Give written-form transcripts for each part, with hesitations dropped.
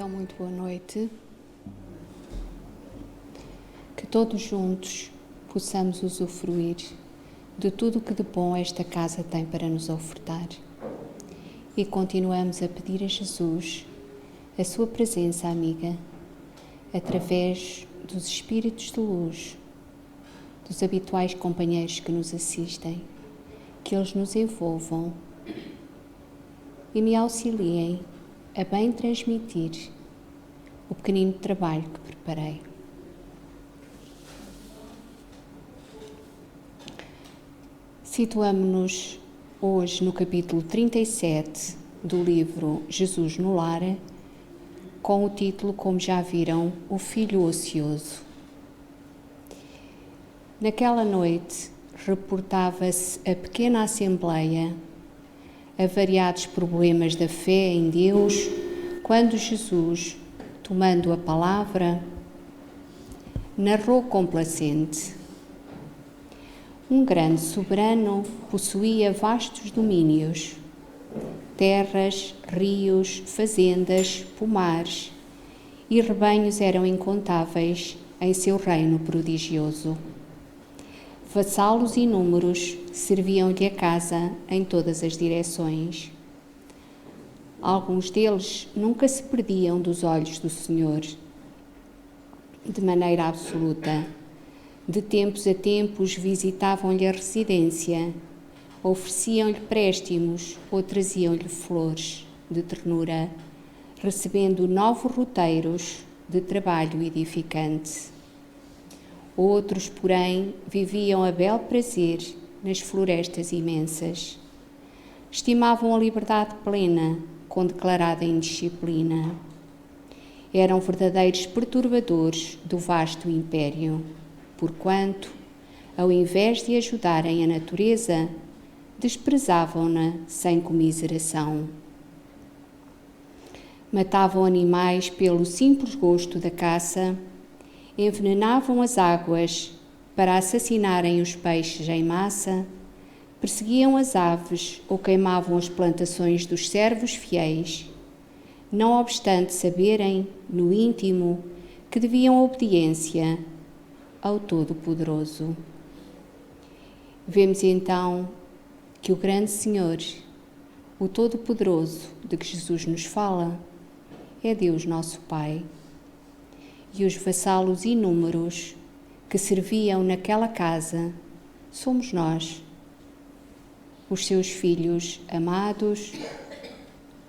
Então, muito boa noite. Que todos juntos possamos usufruir de tudo o que de bom esta casa tem para nos ofertar. E continuamos a pedir a Jesus a sua presença amiga, através dos espíritos de luz, dos habituais companheiros que nos assistem, que eles nos envolvam e me auxiliem a bem transmitir o pequenino trabalho que preparei. Situamo-nos hoje no capítulo 37 do livro Jesus no Lar, com o título, como já viram, O Filho Ocioso. Naquela noite reportava-se a pequena assembleia a variados problemas da fé em Deus, quando Jesus, tomando a palavra, narrou complacente: um grande soberano possuía vastos domínios, terras, rios, fazendas, pomares, e rebanhos eram incontáveis em seu reino prodigioso. Vassalos inúmeros serviam-lhe a casa em todas as direções. Alguns deles nunca se perdiam dos olhos do Senhor, de maneira absoluta. De tempos a tempos visitavam-lhe a residência, ofereciam-lhe préstimos ou traziam-lhe flores de ternura, recebendo novos roteiros de trabalho edificante. Outros, porém, viviam a bel prazer nas florestas imensas. Estimavam a liberdade plena, com declarada indisciplina. Eram verdadeiros perturbadores do vasto império, porquanto, ao invés de ajudarem a natureza, desprezavam-na sem comiseração. Matavam animais pelo simples gosto da caça, envenenavam as águas para assassinarem os peixes em massa, perseguiam as aves ou queimavam as plantações dos servos fiéis, não obstante saberem, no íntimo, que deviam obediência ao Todo-Poderoso. Vemos então que o grande Senhor, o Todo-Poderoso de que Jesus nos fala, é Deus nosso Pai. E os vassalos inúmeros que serviam naquela casa somos nós, os seus filhos amados,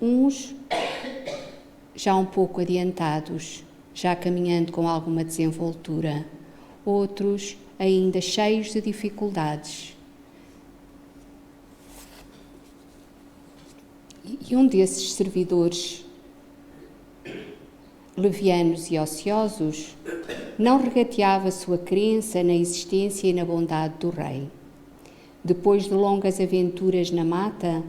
uns já um pouco adiantados, já caminhando com alguma desenvoltura, outros ainda cheios de dificuldades. E um desses servidores levianos e ociosos não regateava sua crença na existência e na bondade do rei. Depois de longas aventuras na mata,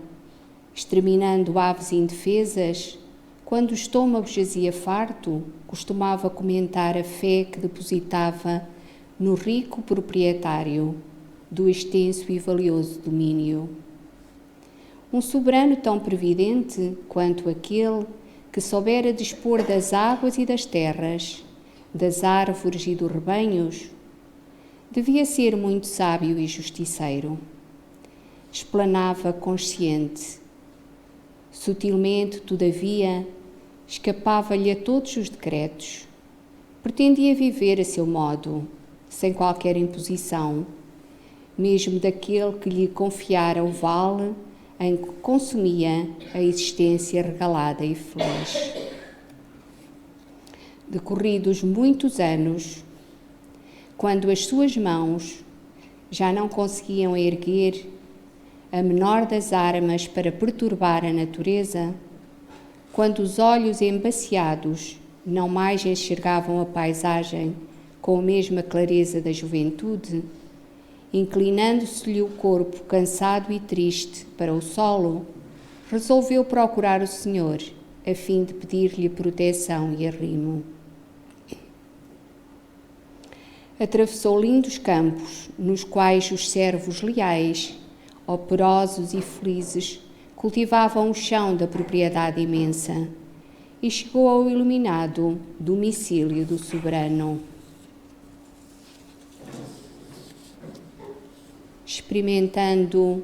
exterminando aves indefesas, quando o estômago jazia farto, costumava comentar a fé que depositava no rico proprietário do extenso e valioso domínio. Um soberano tão previdente quanto aquele que soubera dispor das águas e das terras, das árvores e dos rebanhos, devia ser muito sábio e justiceiro. Explanava consciente. Sutilmente, todavia, escapava-lhe a todos os decretos. Pretendia viver a seu modo, sem qualquer imposição, mesmo daquele que lhe confiara o vale em que consumia a existência regalada e feliz. Decorridos muitos anos, quando as suas mãos já não conseguiam erguer a menor das armas para perturbar a natureza, quando os olhos embaciados não mais enxergavam a paisagem com a mesma clareza da juventude, inclinando-se-lhe o corpo cansado e triste para o solo, resolveu procurar o Senhor, a fim de pedir-lhe proteção e arrimo. Atravessou lindos campos, nos quais os servos leais, operosos e felizes, cultivavam o chão da propriedade imensa e chegou ao iluminado domicílio do soberano. Experimentando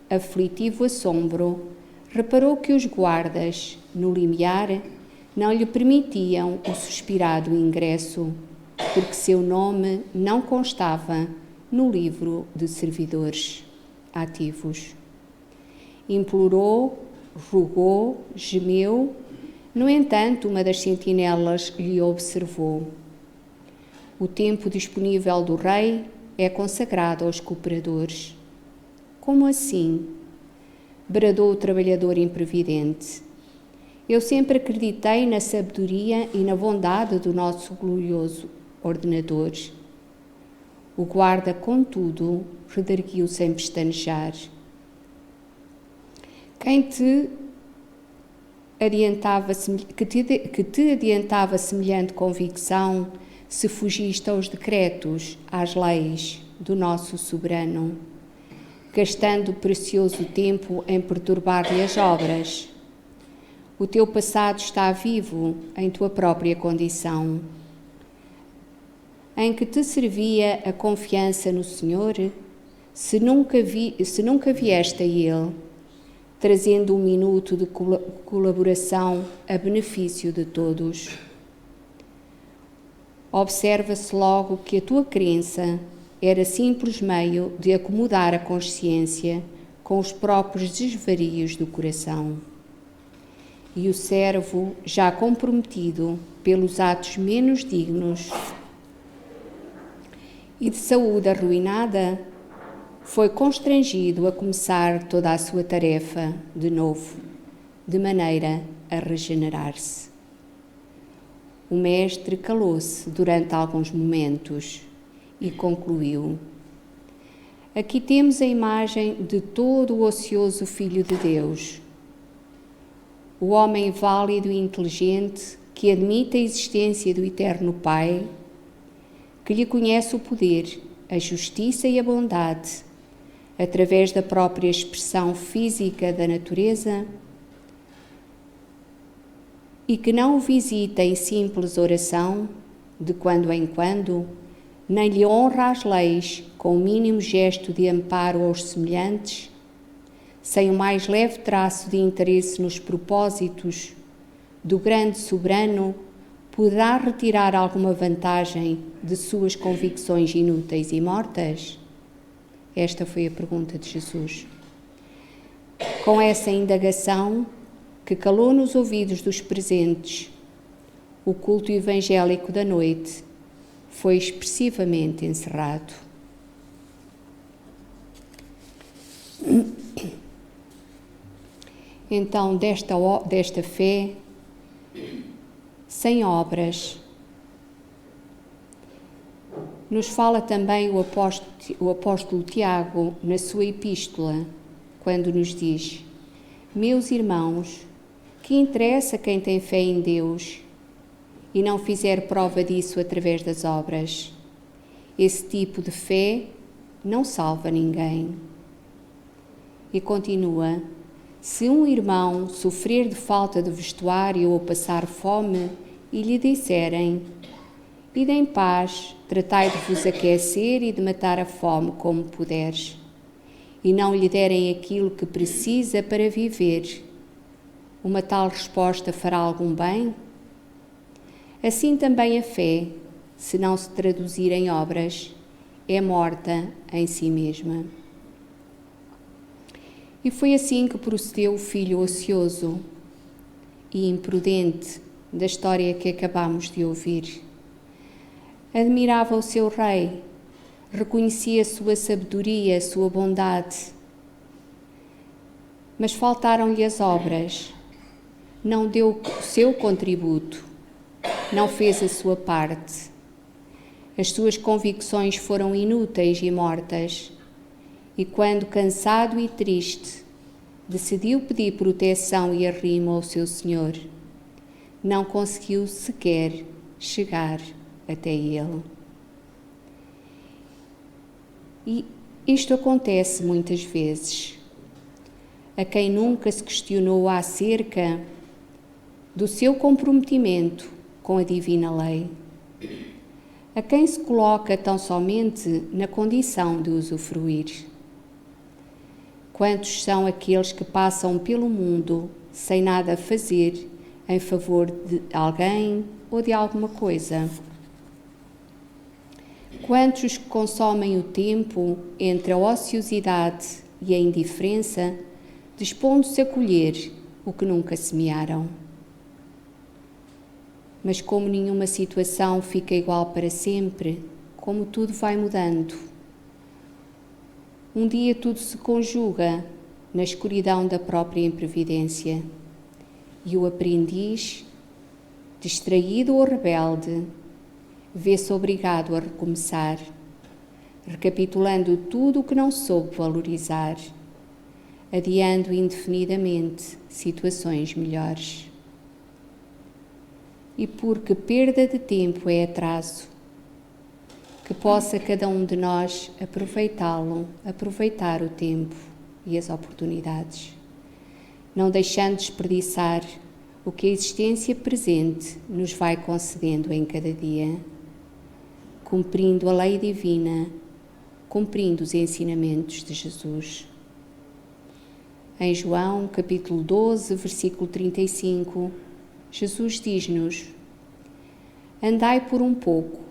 aflitivo assombro, reparou que os guardas, no limiar, não lhe permitiam o suspirado ingresso, porque seu nome não constava no livro de servidores ativos. Implorou, rogou, gemeu. No entanto, uma das sentinelas lhe observou: o tempo disponível do rei é consagrado aos cooperadores. Como assim? Bradou o trabalhador imprevidente. Eu sempre acreditei na sabedoria e na bondade do nosso glorioso ordenador. O guarda, contudo, redarguiu sem pestanejar. Quem te adiantava semelhante convicção, se fugiste aos decretos, às leis do nosso soberano, gastando precioso tempo em perturbar-lhe as obras? O teu passado está vivo em tua própria condição, em que te servia a confiança no Senhor, se nunca vieste a Ele, trazendo um minuto de colaboração a benefício de todos. Observa-se logo que a tua crença era simples meio de acomodar a consciência com os próprios desvarios do coração. E o servo, já comprometido pelos atos menos dignos e de saúde arruinada, foi constrangido a começar toda a sua tarefa de novo, de maneira a regenerar-se. O mestre calou-se durante alguns momentos e concluiu: aqui temos a imagem de todo o ocioso Filho de Deus, o homem válido e inteligente que admite a existência do Eterno Pai, que lhe conhece o poder, a justiça e a bondade, através da própria expressão física da natureza, e que não o visita em simples oração, de quando em quando, nem lhe honra as leis com o mínimo gesto de amparo aos semelhantes, sem o mais leve traço de interesse nos propósitos do grande soberano, poderá retirar alguma vantagem de suas convicções inúteis e mortas? Esta foi a pergunta de Jesus. Com essa indagação, que calou nos ouvidos dos presentes, o culto evangélico da noite foi expressivamente encerrado. Então, desta fé, sem obras, nos fala também o apóstolo Tiago na sua epístola, quando nos diz: meus irmãos, que interessa quem tem fé em Deus e não fizer prova disso através das obras? Esse tipo de fé não salva ninguém. E continua: se um irmão sofrer de falta de vestuário ou passar fome e lhe disserem: ide em paz, tratai de vos aquecer e de matar a fome como puderes, e não lhe derem aquilo que precisa para viver, uma tal resposta fará algum bem? Assim também a fé, se não se traduzir em obras, é morta em si mesma. E foi assim que procedeu o filho ocioso e imprudente da história que acabamos de ouvir. Admirava o seu rei, reconhecia a sua sabedoria, a sua bondade, mas faltaram-lhe as obras, não deu o seu contributo, não fez a sua parte. As suas convicções foram inúteis e mortas, e quando, cansado e triste, decidiu pedir proteção e arrimo ao seu Senhor, não conseguiu sequer chegar até ele. E isto acontece muitas vezes. A quem nunca se questionou acerca do seu comprometimento com a divina lei, a quem se coloca tão somente na condição de usufruir. Quantos são aqueles que passam pelo mundo sem nada fazer em favor de alguém ou de alguma coisa? Quantos que consomem o tempo entre a ociosidade e a indiferença, dispondo-se a colher o que nunca semearam? Mas como nenhuma situação fica igual para sempre, como tudo vai mudando, um dia tudo se conjuga na escuridão da própria imprevidência e o aprendiz, distraído ou rebelde, vê-se obrigado a recomeçar, recapitulando tudo o que não soube valorizar, adiando indefinidamente situações melhores. E porque perda de tempo é atraso, que possa cada um de nós aproveitar o tempo e as oportunidades, não deixando desperdiçar o que a existência presente nos vai concedendo em cada dia, cumprindo a lei divina, cumprindo os ensinamentos de Jesus. Em João, capítulo 12, versículo 35, Jesus diz-nos: andai por um pouco,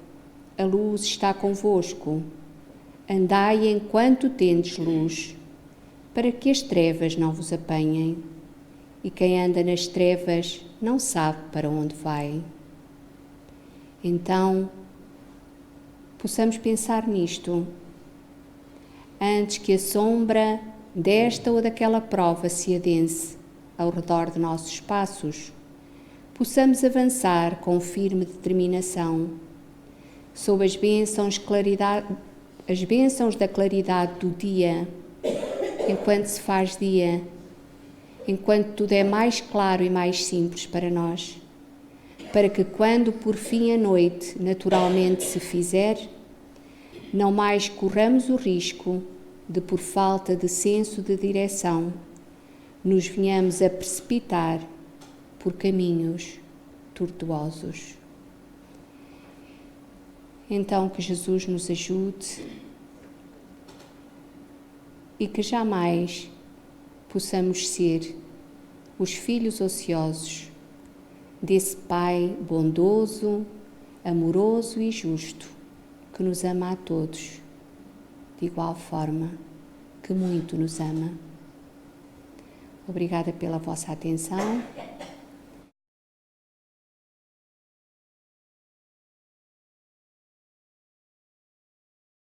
a luz está convosco, andai enquanto tendes luz, para que as trevas não vos apanhem, e quem anda nas trevas não sabe para onde vai. Então, possamos pensar nisto, antes que a sombra desta ou daquela prova se adense ao redor de nossos passos, possamos avançar com firme determinação, sob as bênçãos da claridade do dia, enquanto se faz dia, enquanto tudo é mais claro e mais simples para nós, para que quando por fim a noite naturalmente se fizer, não mais corramos o risco de, por falta de senso de direção, nos venhamos a precipitar por caminhos tortuosos. Então que Jesus nos ajude e que jamais possamos ser os filhos ociosos desse Pai bondoso, amoroso e justo, que nos ama a todos, de igual forma que muito nos ama. Obrigada pela vossa atenção.